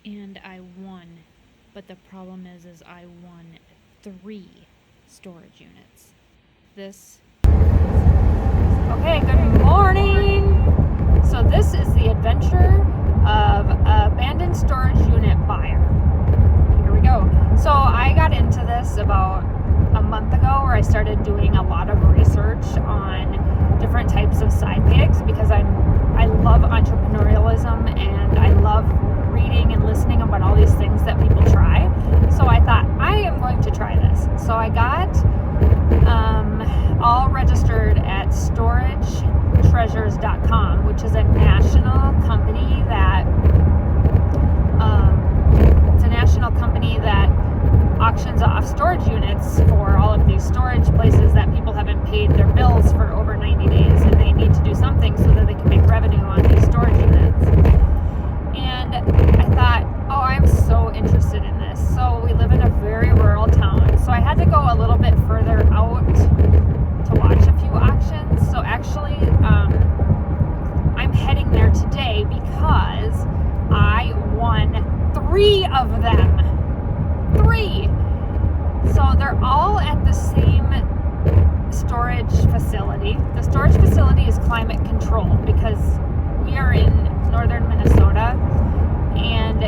and I won. But the problem is I won 3 storage units. Okay, good morning. So this is the adventure of abandoned storage unit buyer. Here we go. So I got into this about a month ago, where I started doing a lot of research on different types of side gigs, because I love entrepreneurialism and I love reading and listening about all these things that people try. So I thought, I am going to try this. So I got all registered at storagetreasures.com, which is a national company that auctions off storage units for all of these storage places that people haven't paid their bills for over 90 days, and they need to do something so that they can make revenue on these storage units. And I thought, oh, I'm so interested in this. So we live in a very rural town, so I had to go a little bit further out to watch a few auctions. So actually, I'm heading there today because I won 3 of them. 3! So they're all at the same storage facility. The storage facility is climate controlled because we are in northern Minnesota, and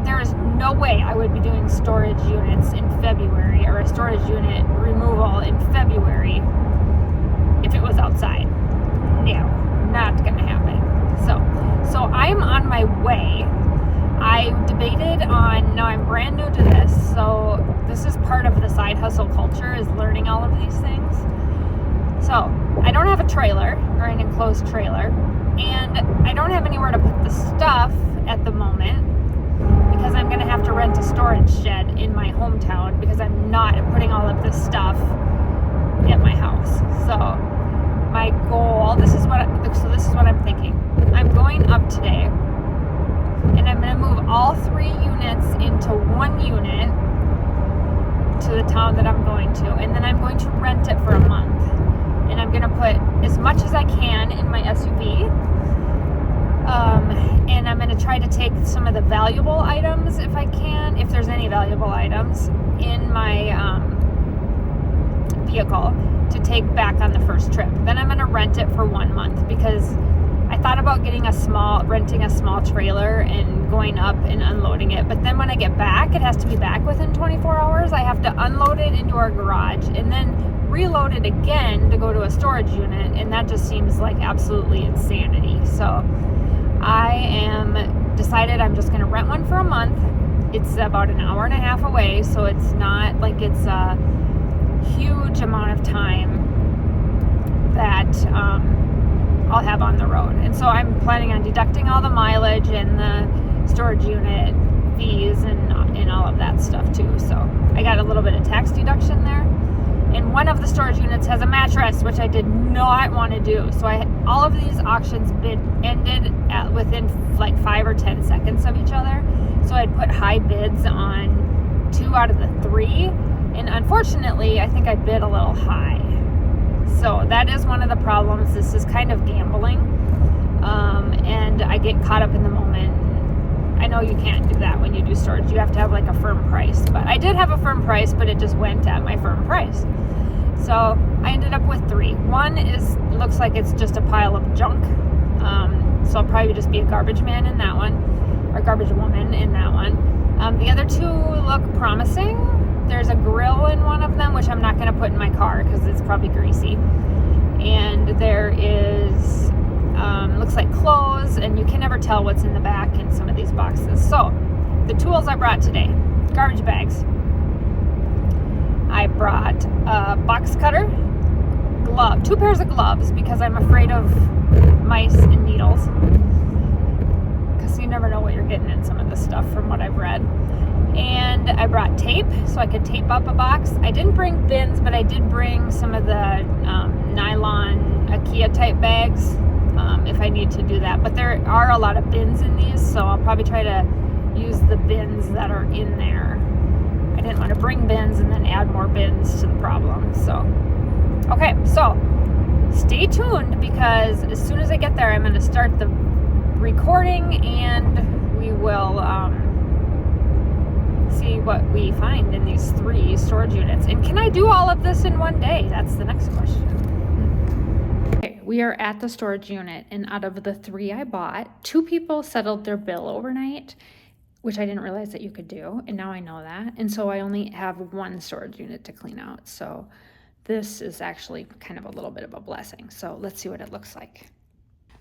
there is no way I would be doing storage units in February, or a storage unit removal in February, if it was outside. No, not gonna happen. So I'm on my way. I debated on, now I'm brand new to this, so this is part of the side hustle culture, is learning all of these things. So I don't have a trailer, or an enclosed trailer, and I don't have anywhere to put the stuff at the moment, because I'm going to have to rent a storage shed in my hometown, because I'm not putting all of this stuff at my house. So my goal, this is what I'm thinking. I'm going up today, and I'm going to move all 3 units into 1 unit to the town that I'm going to, and then I'm going to rent it for a month, and I'm going to put as much as I can in my SUV, and I'm going to try to take some of the valuable items, if I can, if there's any valuable items, in my vehicle to take back on the first trip. Then I'm going to rent it for 1 month, because I thought about renting a small trailer and going up and unloading it. But then when I get back, it has to be back within 24 hours. I have to unload it into our garage and then reload it again to go to a storage unit. And that just seems like absolutely insanity. So I am decided I'm just going to rent one for a month. It's about an hour and a half away. So it's not like it's a huge amount of time that, I'll have on the road. And so I'm planning on deducting all the mileage and the storage unit fees and all of that stuff too. So I got a little bit of tax deduction there. And one of the storage units has a mattress, which I did not want to do. So all of these auctions ended within like 5 or 10 seconds of each other. So I'd put high bids on 2 out of the 3. And unfortunately, I think I bid a little high. So that is one of the problems. This is kind of gambling, and I get caught up in the moment. I know you can't do that when you do storage. You have to have like a firm price, but I did have a firm price, but it just went at my firm price. So I ended up with 3. One looks like it's just a pile of junk, so I'll probably just be a garbage man in that one, or garbage woman in that one. The other 2 look promising. There's a grill in one of them, which I'm not going to put in my car because it's probably greasy. And there is, looks like clothes, and you can never tell what's in the back in some of these boxes. So, the tools I brought today: garbage bags. I brought a box cutter, 2 pairs of gloves, because I'm afraid of mice and needles. Because you never know what you're getting in some of this stuff, from what I've read. And I brought tape so I could tape up a box. I didn't bring bins, but I did bring some of the nylon IKEA type bags if I need to do that. But there are a lot of bins in these, so I'll probably try to use the bins that are in there. I didn't want to bring bins and then add more bins to the problem. So, okay, so stay tuned, because as soon as I get there, I'm going to start the recording, and we will what we find in these 3 storage units. And can I do all of this in one day? That's the next question. Okay, we are at the storage unit, and out of the 3 I bought, 2 people settled their bill overnight, which I didn't realize that you could do, and now I know that. And so I only have 1 storage unit to clean out. So this is actually kind of a little bit of a blessing. So let's see what it looks like.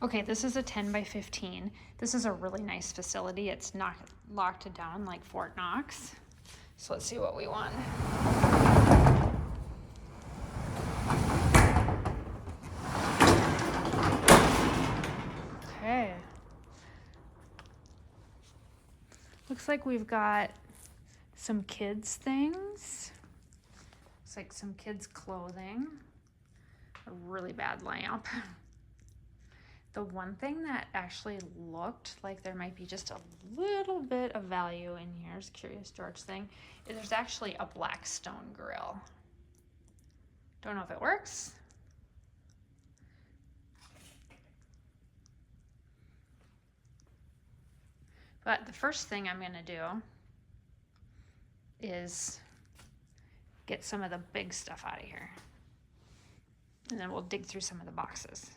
Okay, this is a 10 by 15. This is a really nice facility. It's not locked down like Fort Knox. So let's see what we want. Okay. Looks like we've got some kids things. It's like some kids clothing. A really bad lamp. The one thing that actually looked like there might be just a little bit of value in here's Curious George thing is there's actually a Blackstone grill. Don't know if it works. But the first thing I'm gonna do is get some of the big stuff out of here. And then we'll dig through some of the boxes.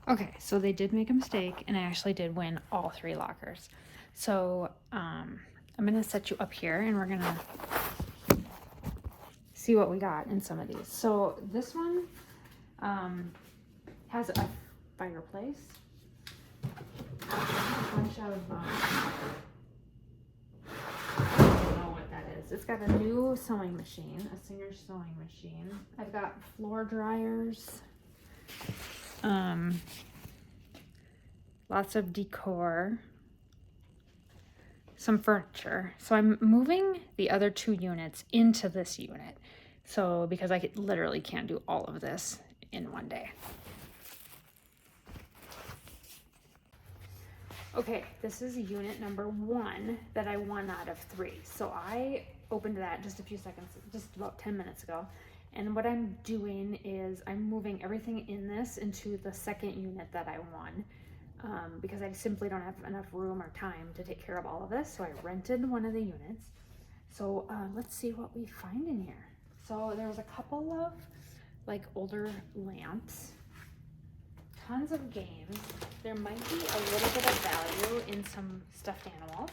Okay, so they did make a mistake, and I actually did win all 3 lockers. So I'm gonna set you up here, and we're gonna see what we got in some of these. So this one has a fireplace, a bunch of I don't know what that is. It's got a new sewing machine, a Singer sewing machine. I've got floor dryers. Lots of decor, some furniture. So I'm moving the other 2 units into this unit. So because I literally can't do all of this in one day. Okay, this is unit number 1 that I won out of 3. So I opened that just a few seconds, just about 10 minutes ago. And what I'm doing is I'm moving everything in this into the second unit that I won because I simply don't have enough room or time to take care of all of this. So I rented one of the units. So let's see what we find in here. So there was a couple of like older lamps, tons of games. There might be a little bit of value in some stuffed animals.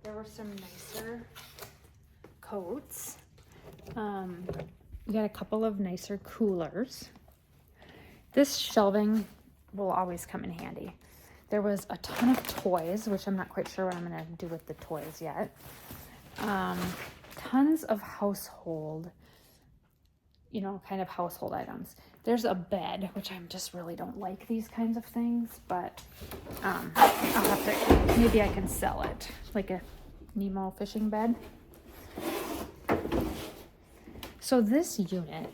There were some nicer coats. We got a couple of nicer coolers. This shelving will always come in handy. There was a ton of toys, which I'm not quite sure what I'm gonna do with the toys yet. Tons of household, kind of household items. There's a bed, which I just really don't like these kinds of things, but I'll have to, maybe I can sell it, like a Nemo fishing bed. So this unit,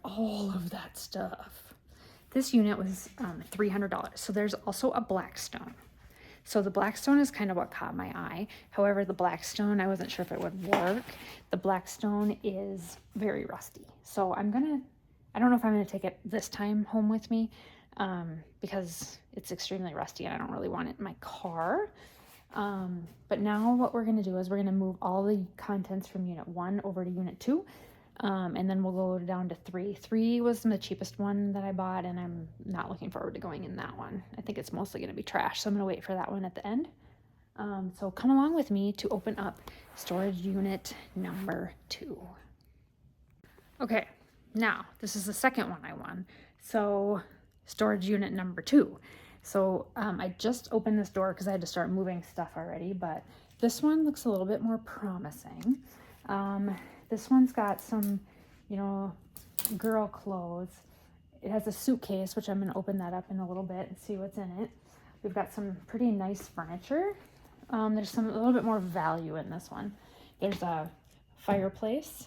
all of that stuff, this unit was $300. So there's also a Blackstone. So the Blackstone is kind of what caught my eye. However, the Blackstone, I wasn't sure if it would work. The Blackstone is very rusty. So I don't know if I'm gonna take it this time home with me because it's extremely rusty and I don't really want it in my car. But now what we're gonna do is we're gonna move all the contents from unit 1 over to unit 2. And then we'll go down to 3. 3 was the cheapest one that I bought, and I'm not looking forward to going in that one. I think it's mostly going to be trash, so I'm going to wait for that one at the end. So come along with me to open up storage unit number 2. Okay, now this is the second one I won. So storage unit number 2. So I just opened this door because I had to start moving stuff already, but this one looks a little bit more promising. This one's got some, girl clothes. It has a suitcase, which I'm going to open that up in a little bit and see what's in it. We've got some pretty nice furniture. There's a little bit more value in this one. There's a fireplace,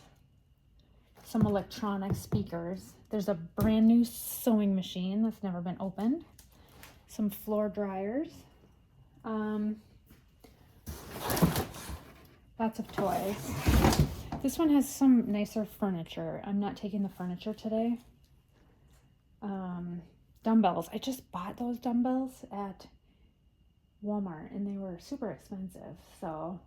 some electronic speakers. There's a brand new sewing machine that's never been opened. Some floor dryers. Lots of toys. This one has some nicer furniture. I'm not taking the furniture today. Dumbbells. I just bought those dumbbells at Walmart, and they were super expensive. So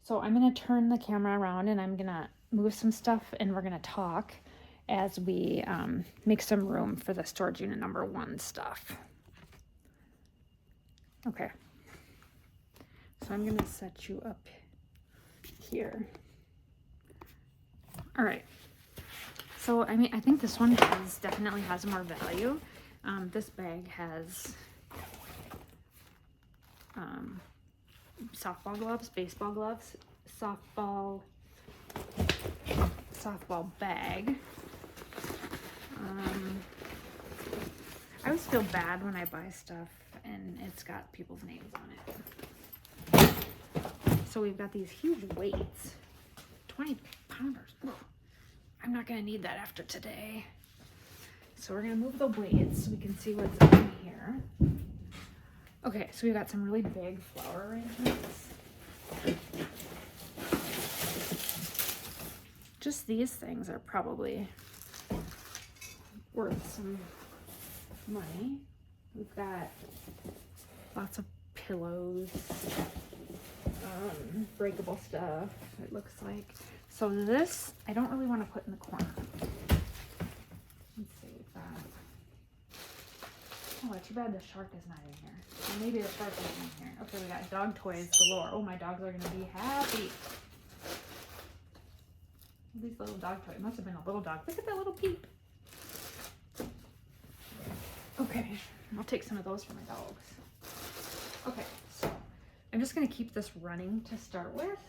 so I'm gonna turn the camera around and I'm gonna move some stuff, and we're gonna talk as we make some room for the storage unit number 1 stuff. Okay, so I'm gonna set you up here. All right, so I mean, I think this one definitely has more value. This bag has softball gloves, baseball gloves, softball bag. I always feel bad when I buy stuff and it's got people's names on it. So we've got these huge weights, 20 pounders. Ugh. I'm not gonna need that after today. So we're gonna move the weights so we can see what's in here. Okay, so we've got some really big flower arrangements. Just these things are probably worth some money. We've got lots of pillows, breakable stuff, it looks like. So this, I don't really want to put in the corner. Let's see, we've got, oh, too bad the shark is not in here. Or maybe the shark is in here. Okay, we got dog toys galore. Oh, my dogs are gonna be happy. These little dog toys, must have been a little dog. Look at that little peep. Okay, I'll take some of those for my dogs. Okay, so I'm just gonna keep this running to start with.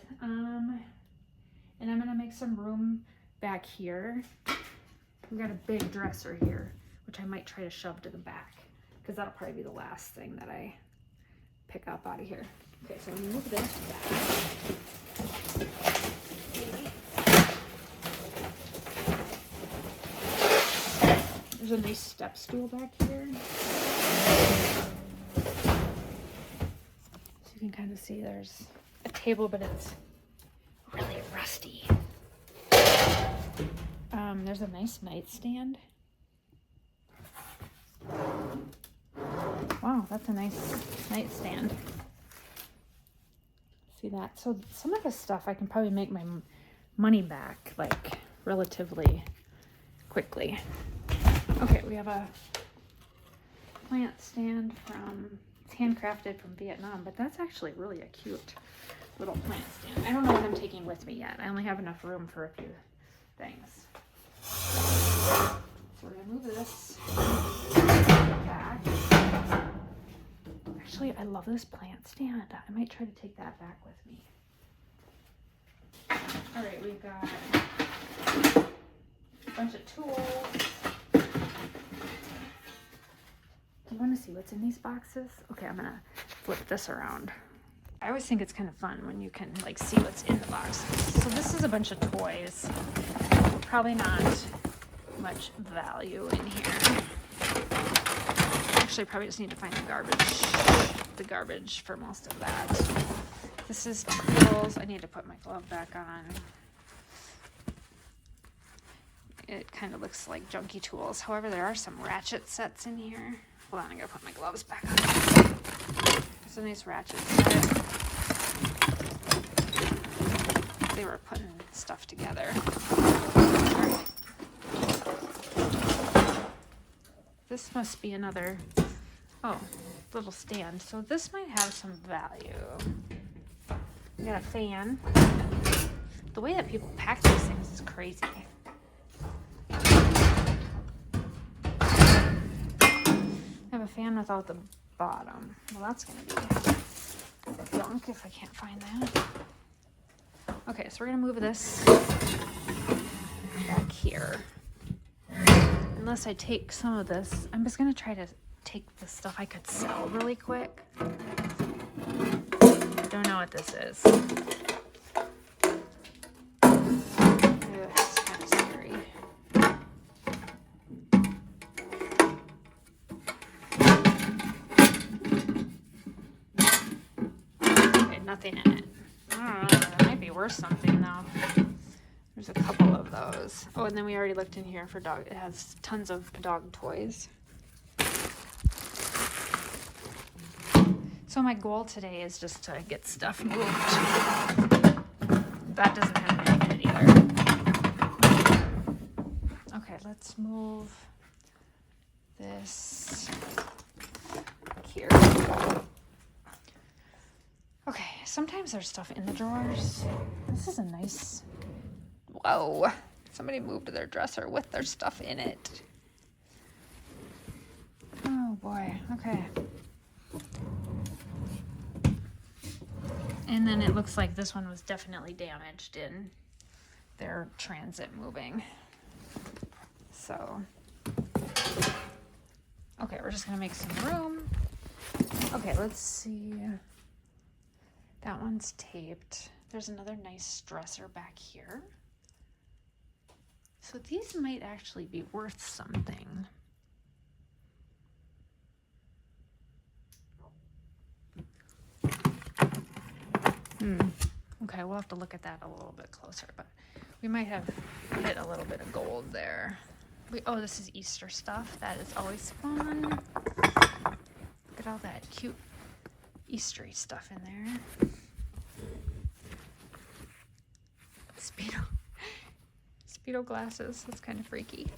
And I'm gonna make some room back here. We've got a big dresser here, which I might try to shove to the back, because that'll probably be the last thing that I pick up out of here. Okay, so I'm gonna move this back. There's a nice step stool back here. So you can kind of see there's a table, but it's really rusty. There's a nice nightstand. Wow, that's a nice nightstand. See that? So some of this stuff I can probably make my money back, like, relatively quickly. Okay, we have a plant stand it's handcrafted from Vietnam, but that's actually really a cute little plant stand. I don't know what I'm taking with me yet. I only have enough room for a few things. So we're gonna move this back. Actually, I love this plant stand. I might try to take that back with me. All right, we've got a bunch of tools. Do you want to see what's in these boxes? Okay, I'm gonna flip this around. I always think it's kind of fun when you can like see what's in the boxes. So this is a bunch of toys. Probably not much value in here. Actually, I probably just need to find the garbage for most of that. This is tools. I need to put my glove back on. It kind of looks like junky tools. However, there are some ratchet sets in here. Hold on, I gotta put my gloves back on. There's a nice ratchet set. They were putting stuff together. Right. This must be another, little stand. So this might have some value. We got a fan. The way that people pack these things is crazy. I have a fan without the bottom. Well, that's gonna be junk if I can't find that. Okay, so we're gonna move this back here. Unless I take some of this, I'm just gonna try to take the stuff I could sell really quick. I don't know what this is. It's kind of scary. Okay, nothing in it. I don't know, there might be worth something though. There's a couple of those. Oh, and then we already looked in here for dog. It has tons of dog toys. So my goal today is just to get stuff moved. That doesn't have an magnet either. Okay, let's move this here. Okay, sometimes there's stuff in the drawers. This is a nice... Whoa! Somebody moved their dresser with their stuff in it. Oh boy, okay. And then it looks like this one was definitely damaged in their transit moving. So, okay, we're just gonna make some room. Okay, let's see. That one's taped. There's another nice dresser back here. So these might actually be worth something. Okay, we'll have to look at that a little bit closer, but we might have hit a little bit of gold there. Oh, this is Easter stuff. That is always fun. Look at all that cute Eastery stuff in there. Speedo glasses. That's kind of freaky.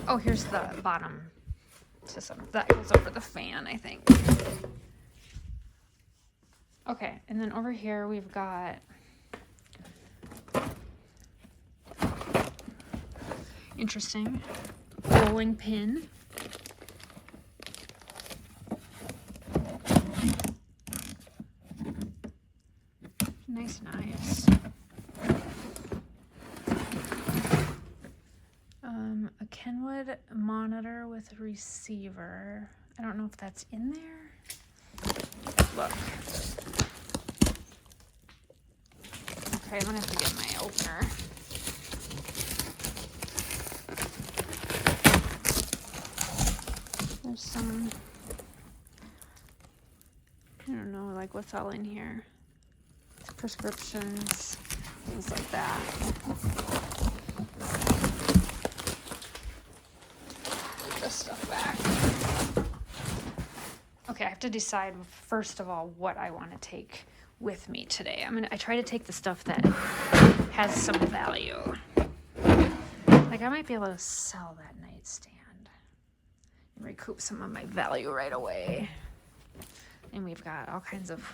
Oh, here's the bottom system. That goes over the fan, I think. Okay, and then over here we've got interesting bowling pin. Nice knives. A Kenwood monitor with receiver. I don't know if that's in there. Look. Okay, I'm gonna have to get my opener. There's some, I don't know, like what's all in here. Prescriptions, things like that. Put this stuff back. Okay, I have to decide first of all what I want to take with me today. I try to take the stuff that has some value. Like I might be able to sell that nightstand and recoup some of my value right away. And we've got all kinds of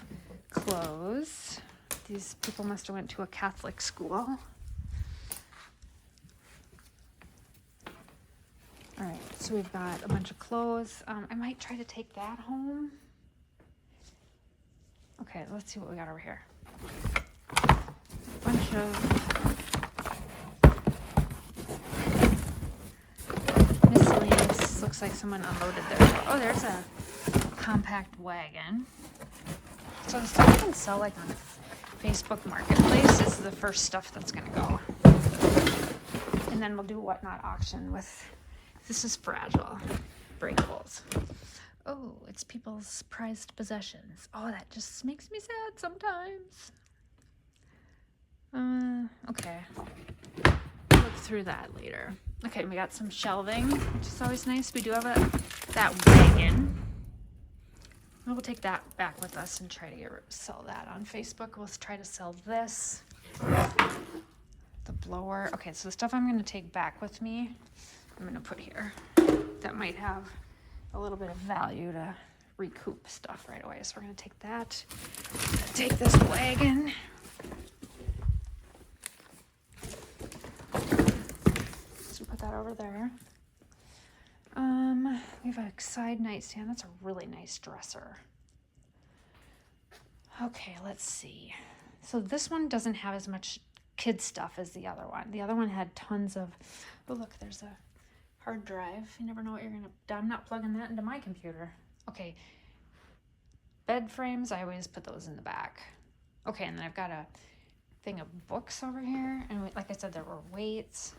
clothes. These people must have went to a Catholic school. All right, so we've got a bunch of clothes. I might try to take that home. Okay, let's see what we got over here. A bunch of miscellaneous. Looks like someone unloaded their... Oh, there's a compact wagon. So the stuff you can sell like on Facebook Marketplace is the first stuff that's gonna go. And then we'll do whatnot auction with... This is fragile. Breakables. Oh, it's people's prized possessions. Oh, that just makes me sad sometimes. Okay. Look through that later. Okay, we got some shelving, which is always nice. We do have that wagon. We'll take that back with us and try to sell that on Facebook. We'll try to sell this. The blower. Okay, so the stuff I'm going to take back with me, I'm going to put here. That might have a little bit of value to recoup stuff right away. So we're going to take that. Take this wagon. So put that over there. We have a side nightstand. That's a really nice dresser. Okay, let's see. So this one doesn't have as much kid stuff as the other one. The other one had tons of... Oh, look, there's a hard drive. You never know what you're gonna... I'm not plugging that into my computer. Okay. Bed frames, I always put those in the back. Okay, and then I've got a thing of books over here. And like I said, there were weights.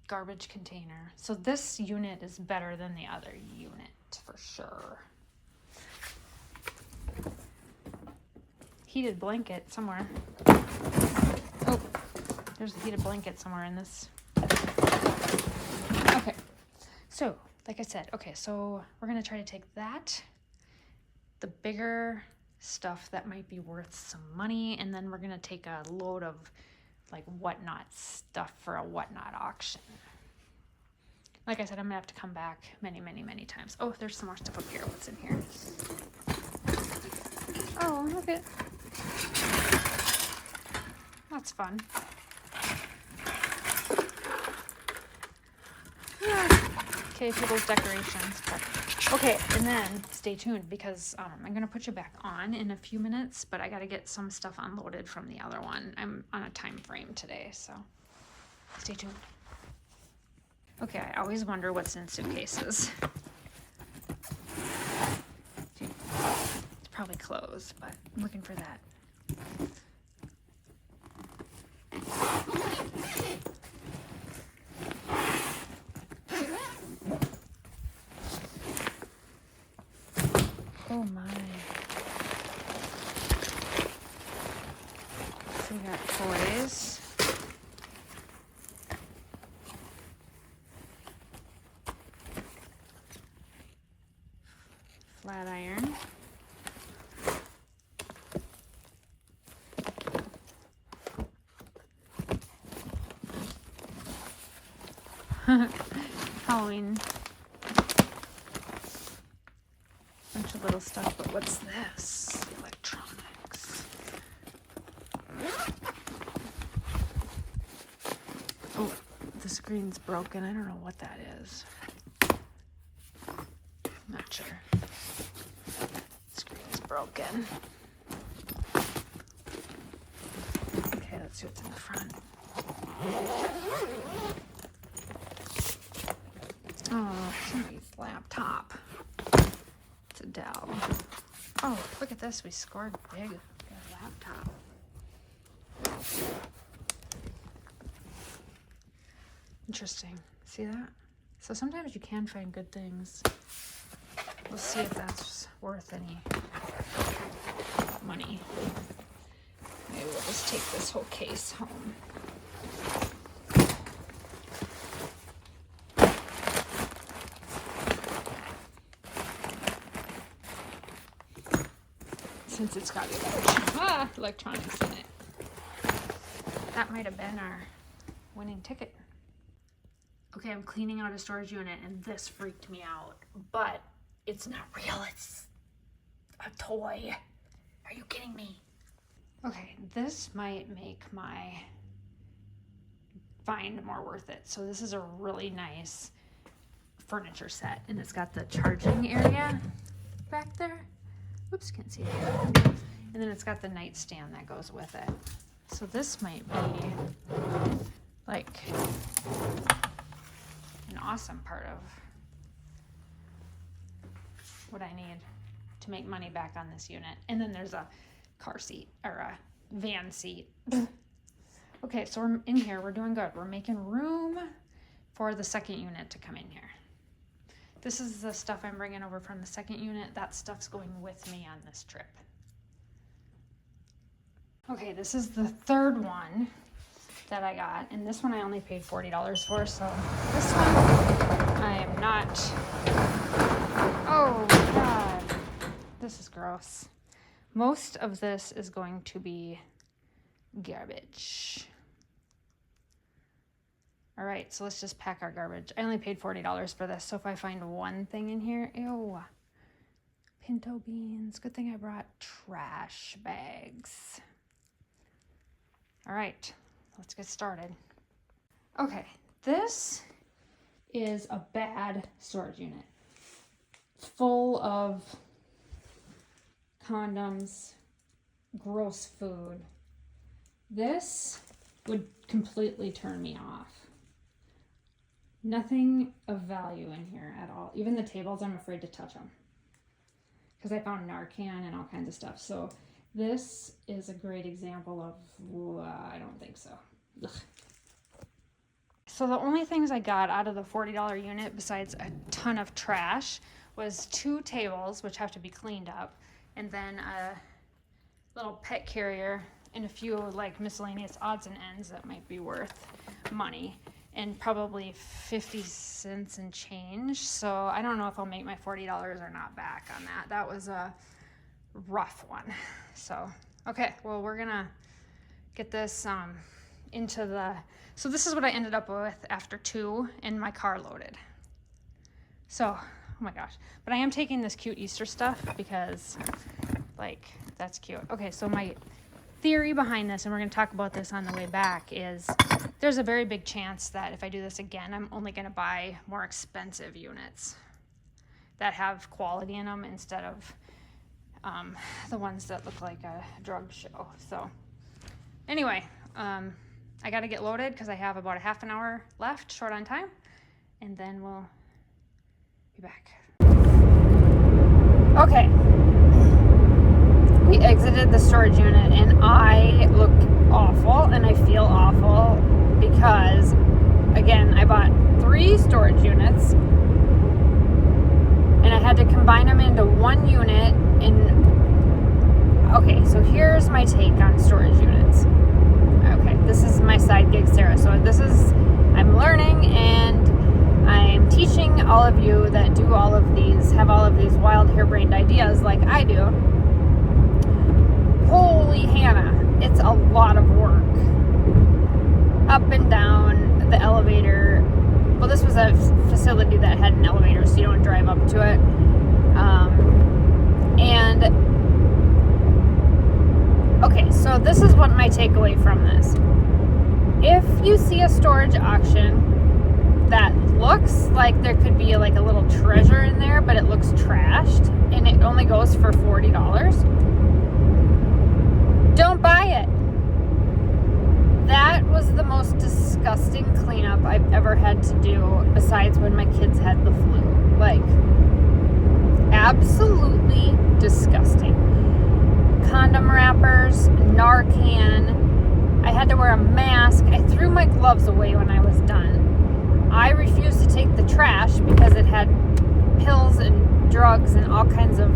Garbage container. So this unit is better than the other unit for sure. Heated blanket somewhere. Oh, there's a heated blanket somewhere in this. Okay, so like I said, okay, so we're gonna try to take that, the bigger stuff that might be worth some money, and then we're gonna take a load of like whatnot stuff for a whatnot auction. Like I said, I'm gonna have to come back many, many, many times. Oh, there's some more stuff up here. What's in here? Oh, look at, that's fun. Okay, people's decorations. But, okay, and then stay tuned because I'm gonna put you back on in a few minutes, but I gotta get some stuff unloaded from the other one. I'm on a time frame today, so stay tuned. Okay, I always wonder what's in suitcases. It's probably clothes, but I'm looking for that. Oh my. So we got toys. Flat iron. Halloween. Bunch of little stuff, but what's this? Electronics. Oh, the screen's broken. I don't know what that is. Not sure. Screen's broken. Okay, let's see what's in the front. Oh, somebody's laptop. It's a Dell. Oh, look at this. We scored big. Got a laptop. Interesting. See that? So sometimes you can find good things. We'll see if that's worth any money. Maybe we'll just take this whole case home. Since it's got electronics in it. That might have been our winning ticket. Okay, I'm cleaning out a storage unit and this freaked me out, but it's not real, it's a toy. Are you kidding me? Okay, this might make my find more worth it. So this is a really nice furniture set and it's got the charging area back there. Oops, can't see it. And then it's got the nightstand that goes with it. So this might be like an awesome part of what I need to make money back on this unit. And then there's a car seat or a van seat. Okay, so we're in here, we're doing good. We're making room for the second unit to come in here. This is the stuff I'm bringing over from the second unit. That stuff's going with me on this trip. Okay, this is the third one that I got. And this one I only paid $40 for. So this one I am not. Oh God, this is gross. Most of this is going to be garbage. All right, so let's just pack our garbage. I only paid $40 for this, so if I find one thing in here, ew. Pinto beans. Good thing I brought trash bags. All right, let's get started. Okay, this is a bad storage unit. Full of condoms, gross food. This would completely turn me off. Nothing of value in here at all. Even the tables, I'm afraid to touch them because I found Narcan and all kinds of stuff. So this is a great example of, I don't think so. Ugh. So the only things I got out of the $40 unit besides a ton of trash was 2 tables, which have to be cleaned up, and then a little pet carrier and a few like miscellaneous odds and ends that might be worth money. and probably 50 cents and change. So I don't know if I'll make my $40 or not back on that. That was a rough one. So, okay, well, we're gonna get this into the, so this is what I ended up with after 2 and my car loaded. So, oh my gosh. But I am taking this cute Easter stuff because, like, that's cute. Okay, so my theory behind this, and we're going to talk about this on the way back, is there's a very big chance that if I do this again, I'm only going to buy more expensive units that have quality in them instead of the ones that look like a drug show. So anyway, I got to get loaded because I have about a half an hour left, short on time, and then we'll be back. Okay. We exited the storage unit and I look awful and I feel awful because, again, I bought 3 storage units and I had to combine them into one unit. Okay, so here's my take on storage units. Okay, this is my side gig, Sarah. So I'm learning and I'm teaching all of you that do all of these, have all of these wild harebrained ideas like I do. Holy Hannah, it's a lot of work. Up and down the elevator. Well, this was a facility that had an elevator, so you don't drive up to it. Okay, so this is what my takeaway from this. If you see a storage auction that looks like there could be like a little treasure in there, but it looks trashed, and it only goes for $40, don't buy it. That was the most disgusting cleanup I've ever had to do besides when my kids had the flu. Like, absolutely disgusting. Condom wrappers, Narcan. I had to wear a mask. I threw my gloves away when I was done. I refused to take the trash because it had pills and drugs and all kinds of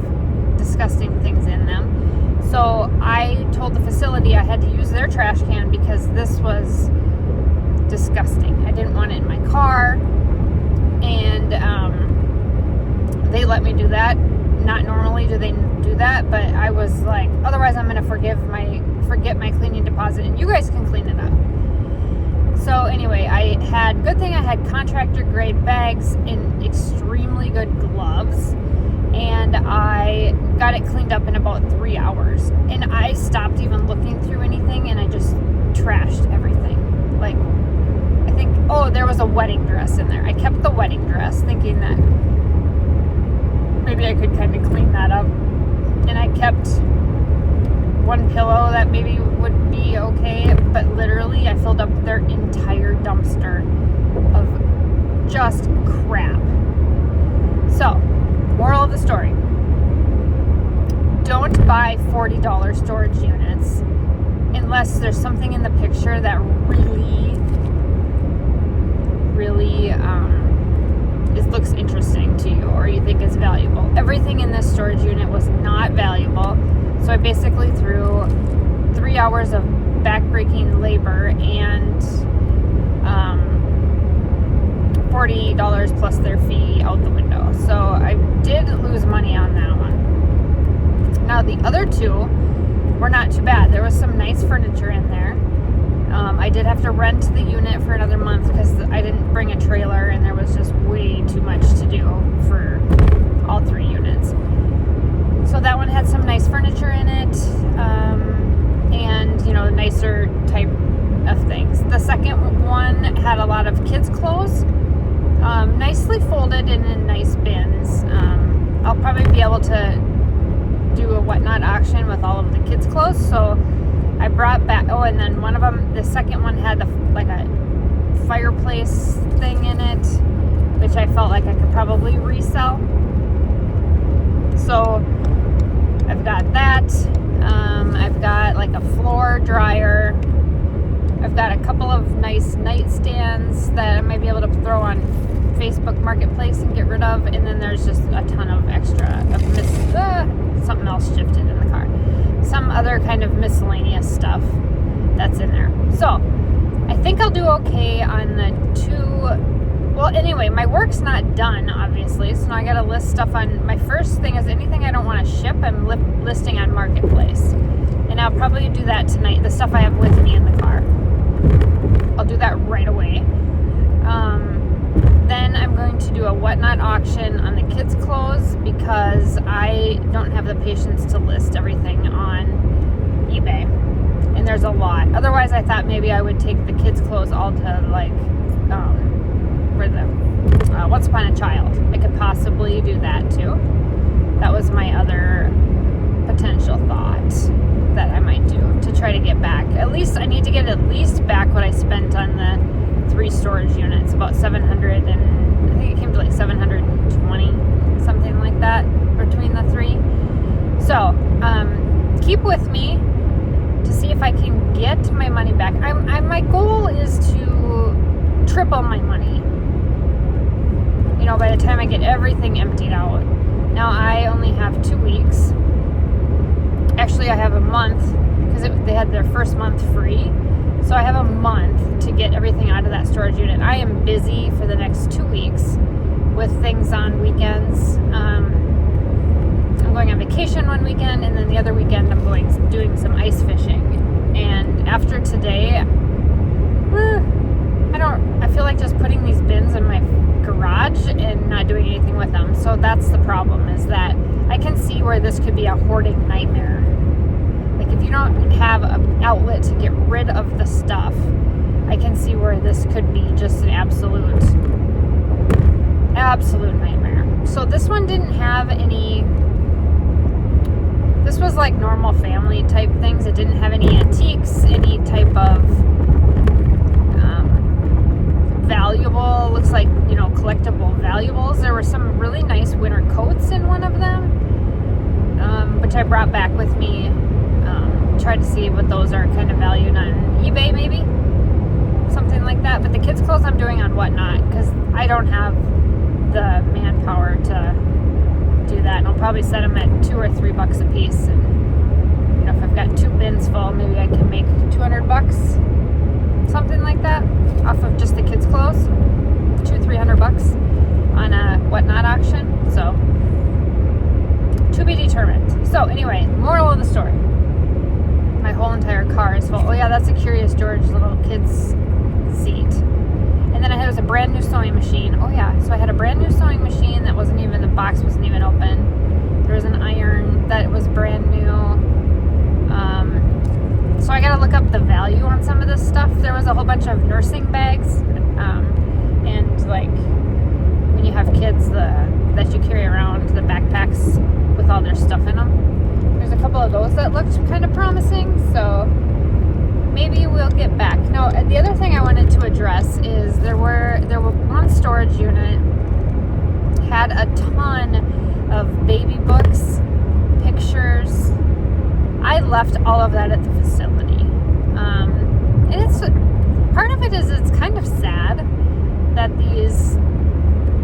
disgusting things in them. So I told the facility I had to use their trash can because this was disgusting. I didn't want it in my car, and they let me do that. Not normally do they do that, but I was like, otherwise I'm going to forget my cleaning deposit, and you guys can clean it up. So anyway, good thing I had contractor grade bags and extremely good gloves. And I got it cleaned up in about 3 hours. And I stopped even looking through anything, and I just trashed everything. Like, I think, there was a wedding dress in there. I kept the wedding dress thinking that maybe I could kind of clean that up. And I kept one pillow that maybe would be okay, but literally I filled up their entire dumpster of just crap. So, moral of the story: don't buy $40 storage units unless there's something in the picture that really looks interesting to you, or you think is valuable. Everything in this storage unit was not valuable, so I basically threw 3 hours of backbreaking labor and $40 plus their fee out the window. So I did lose money on that one. Now the other 2 were not too bad. There was some nice furniture in there. I did have to rent the unit for another month because I didn't bring a trailer, and there was just way too much to do for all 3 units. So that one had some nice furniture in it, and nicer type of things. The second one had a lot of kids' clothes, nicely folded and in nice bins. I'll probably be able to do a whatnot auction with all of the kids' clothes. So I brought back, and then one of them, the second one had like a fireplace thing in it, which I felt like I could probably resell. So I've got that. I've got like a floor dryer. I've got a couple of nice nightstands that I might be able to throw on Facebook Marketplace and get rid of. And then there's just a ton of extra something else shifted in the car. Some other kind of miscellaneous stuff that's in there. So I think I'll do okay on the 2. Well, anyway, my work's not done, obviously, so now I gotta list stuff on. My first thing is anything I don't want to ship, I'm listing on Marketplace. And I'll probably do that tonight, the stuff I have with me in the car. I'll do that right away. Then I'm going to do a whatnot auction on the kids' clothes because I don't have the patience to list everything on eBay. And there's a lot. Otherwise, I thought maybe I would take the kids' clothes all to like, Once Upon a Child. I could possibly do that too. That was my other potential thought that I might do to try to get back. At least I need to get at least back what I spent on the 3 storage units, about 700, and I think it came to like 720, something like that, between the 3. So, keep with me to see if I can get my money back. My goal is to triple my money, you know, by the time I get everything emptied out. Now, I only have 2 weeks. Actually, I have a month, because they had their first month free. So I have a month to get everything out of that storage unit. I am busy for the next 2 weeks with things on weekends. I'm going on vacation one weekend, and then the other weekend I'm doing some ice fishing. And after today, I feel like just putting these bins in my garage and not doing anything with them. So that's the problem, is that I can see where this could be a hoarding nightmare. Like if you don't have an outlet to get rid of the stuff, I can see where this could be just an absolute nightmare. So this one didn't have any, this was like normal family type things. It didn't have any antiques, any type of valuable, looks like, you know, collectible valuables. There were some really nice winter coats in one of them, which I brought back with me. Tried to see what those are kind of valued on eBay, maybe something like that. But the kids' clothes I'm doing on Whatnot because I don't have the manpower to do that, and I'll probably set them at $2 or $3 a piece. And you know, if I've got 2 bins full, maybe I can make $200, something like that, off of just the kids' clothes. $200-$300 on a Whatnot auction. So to be determined. So anyway, moral of the story. My whole entire car is full. Oh yeah, that's a Curious George little kid's seat. And then I had a brand new sewing machine. Oh yeah, so I had a brand new sewing machine that wasn't even, the box wasn't even open. There was an iron that was brand new. So I gotta look up the value on some of this stuff. There was a whole bunch of nursing bags, and like when you have kids, that you carry around, the backpacks with all their stuff in them. There's a couple of those that looked kind of promising, so maybe we'll get back. Now, the other thing I wanted to address is there were one storage unit had a ton of baby books, pictures. I left all of that at the facility, and it's part of it is it's kind of sad that these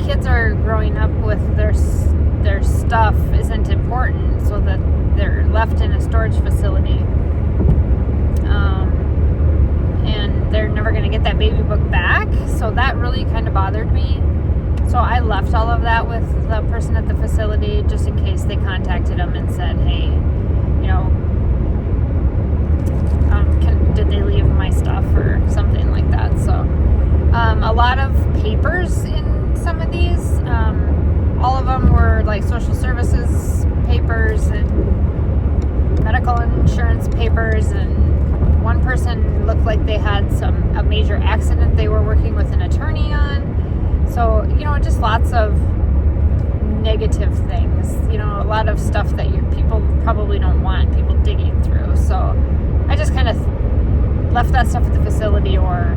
kids are growing up with their stuff isn't important, so that they're left in a storage facility, and they're never going to get that baby book back. So that really kind of bothered me. So I left all of that with the person at the facility just in case they contacted them and said, hey, you know, did they leave my stuff or something like that. So a lot of papers in some of these, all of them were like social services papers and medical insurance papers, and one person looked like they had a major accident they were working with an attorney on. So, you know, just lots of negative things, you know, a lot of stuff that people probably don't want people digging through. So I just kind of left that stuff at the facility or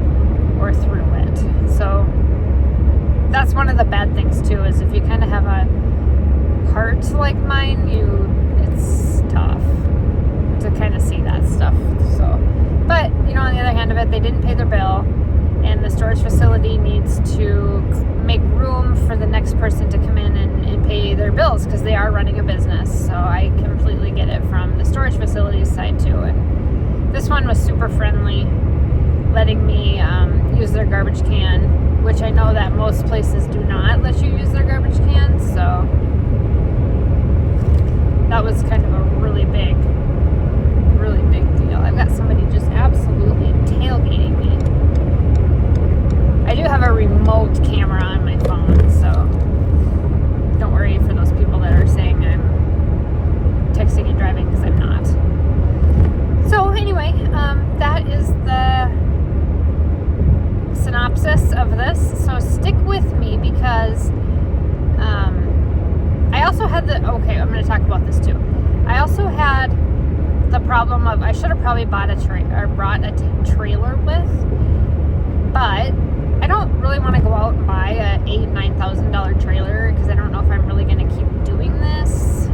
threw it. So that's one of the bad things too, is if you kind of have a heart like mine, it's tough to kind of see that stuff. So, but you know, on the other hand of it, they didn't pay their bill, and the storage facility needs to make room for the next person to come in and pay their bills because they are running a business. So I completely get it from the storage facility's side too. And this one was super friendly. letting me use their garbage can, which I know that most places do not let you use their garbage can, so that was kind of a really big deal. I've got somebody just absolutely tailgating me. I do have a remote camera on my phone, so don't worry for those people that are saying I'm texting and driving, because I'm not. So anyway, that is the synopsis of this. So stick with me, because I also had I'm going to talk about this too. I also had the problem of, I should have probably brought a trailer with, but I don't really want to go out and buy a $8,000-$9,000 trailer, because I don't know if I'm really going to keep doing this,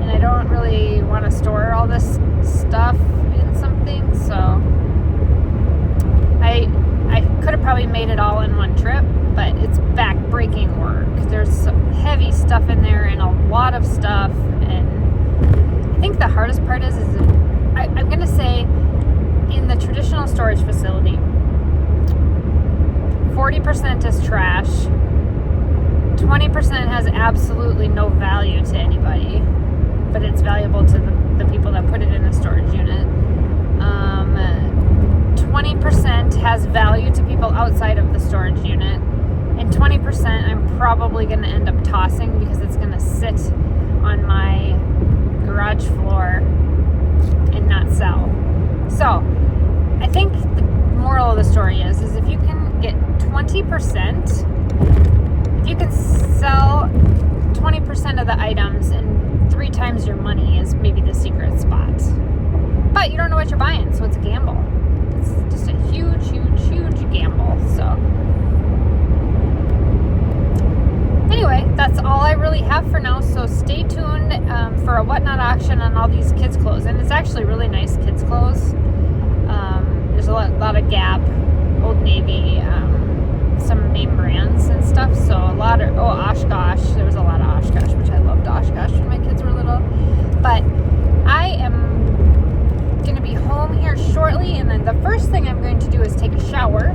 and I don't really want to store all this stuff in something. So I could have probably made it all in one trip, but it's back-breaking work. There's some heavy stuff in there and a lot of stuff, and I think the hardest part is I'm going to say, in the traditional storage facility, 40% is trash, 20% has absolutely no value to anybody, but it's valuable to the people that put it in a storage unit. 20% has value to people outside of the storage unit, and 20% I'm probably going to end up tossing, because it's going to sit on my garage floor and not sell. So I think the moral of the story is if you can get 20%, if you can sell 20% of the items and 3 times your money, is maybe the secret spot. But you don't know what you're buying, so it's a gamble. It's just a huge, huge, huge gamble. So anyway, that's all I really have for now. So stay tuned for a Whatnot auction on all these kids' clothes. And it's actually really nice kids' clothes. There's a lot of Gap, Old Navy, some name brands and stuff. So a lot of, Oshkosh. There was a lot of Oshkosh, which I loved Oshkosh when my kids were little. But I am going to be home here shortly, and then the first thing I'm going to do is take a shower,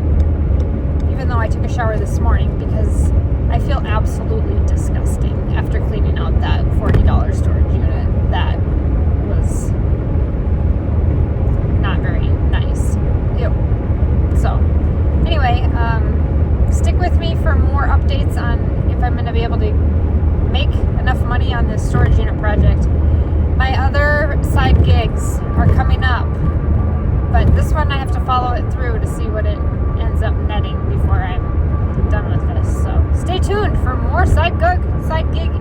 even though I took a shower this morning, because I feel absolutely disgusting after cleaning out that $40 storage unit. That was not very nice. Ew. So anyway, stick with me for more updates on if I'm going to be able to make enough money on this storage unit project. My other side gigs are coming up, but this one I have to follow it through to see what it ends up netting before I'm done with this. So stay tuned for more side gig